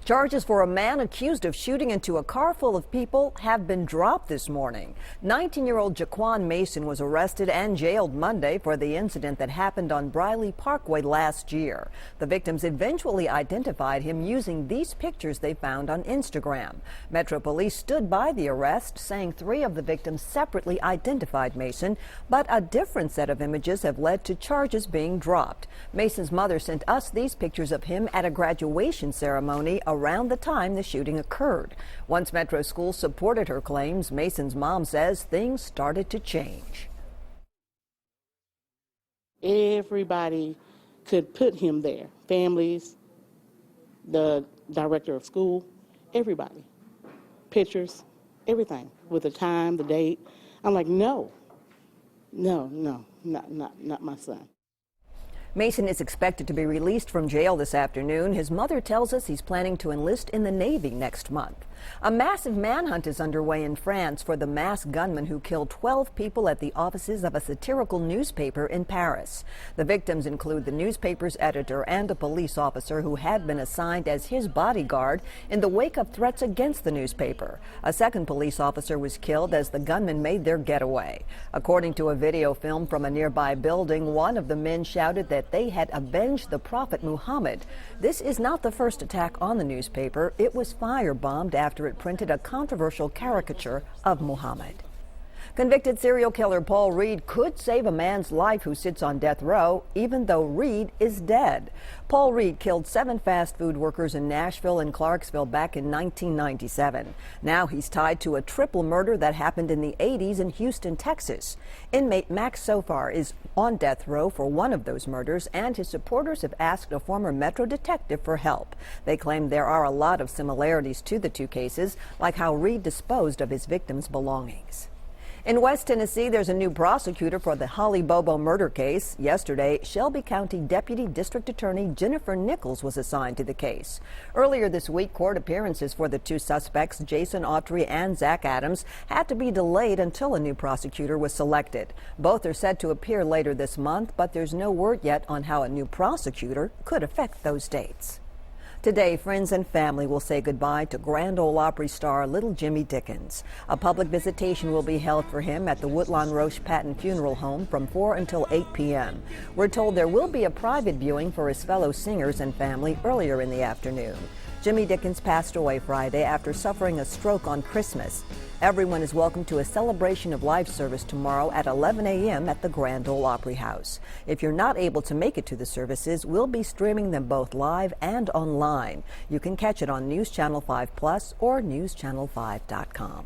Charges for a man accused of shooting into a car full of people have been dropped this morning. 19-year-old Jaquan Mason was arrested and jailed Monday for the incident that happened on Briley Parkway last year. The victims eventually identified him using these pictures they found on Instagram. Metro Police stood by the arrest, saying 3 of the victims separately identified Mason, but a different set of images have led to charges being dropped. Mason's mother sent us these pictures of him at a graduation ceremony around the time the shooting occurred. Once Metro schools supported her claims, Mason's mom says things started to change. Everybody could put him there. Families, the director of school, everybody. Pictures, everything, with the time, the date. I'm like, no, not my son. Mason is expected to be released from jail this afternoon. His mother tells us he's planning to enlist in the Navy next month. A massive manhunt is underway in France for the masked gunman who killed 12 people at the offices of a satirical newspaper in Paris. The victims include the newspaper's editor and a police officer who had been assigned as his bodyguard in the wake of threats against the newspaper. A second police officer was killed as the gunmen made their getaway. According to a video film from a nearby building, one of the men shouted that they had avenged the Prophet Muhammad. This is not the first attack on the newspaper. It was firebombed after it printed a controversial caricature of Muhammad. Convicted serial killer Paul Reed could save a man's life who sits on death row, even though Reed is dead. Paul Reed killed 7 fast food workers in Nashville and Clarksville back in 1997. Now he's tied to a triple murder that happened in the 80s in Houston, Texas. Inmate Max Sofar is on death row for one of those murders, and his supporters have asked a former Metro detective for help. They claim there are a lot of similarities to the 2 cases, like how Reed disposed of his victims' belongings. In West Tennessee, there's a new prosecutor for the Holly Bobo murder case. Yesterday, Shelby County Deputy District Attorney Jennifer Nichols was assigned to the case. Earlier this week, court appearances for the 2 suspects, Jason Autry and Zach Adams, had to be delayed until a new prosecutor was selected. Both are set to appear later this month, but there's no word yet on how a new prosecutor could affect those dates. Today, friends and family will say goodbye to Grand Ole Opry star Little Jimmy Dickens. A public visitation will be held for him at the Woodlawn Roche Patton Funeral Home from 4 until 8 p.m. We're told there will be a private viewing for his fellow singers and family earlier in the afternoon. Jimmy Dickens passed away Friday after suffering a stroke on Christmas. Everyone is welcome to a celebration of life service tomorrow at 11 a.m. at the Grand Ole Opry House. If you're not able to make it to the services, we'll be streaming them both live and online. You can catch it on News Channel 5 Plus or newschannel5.com.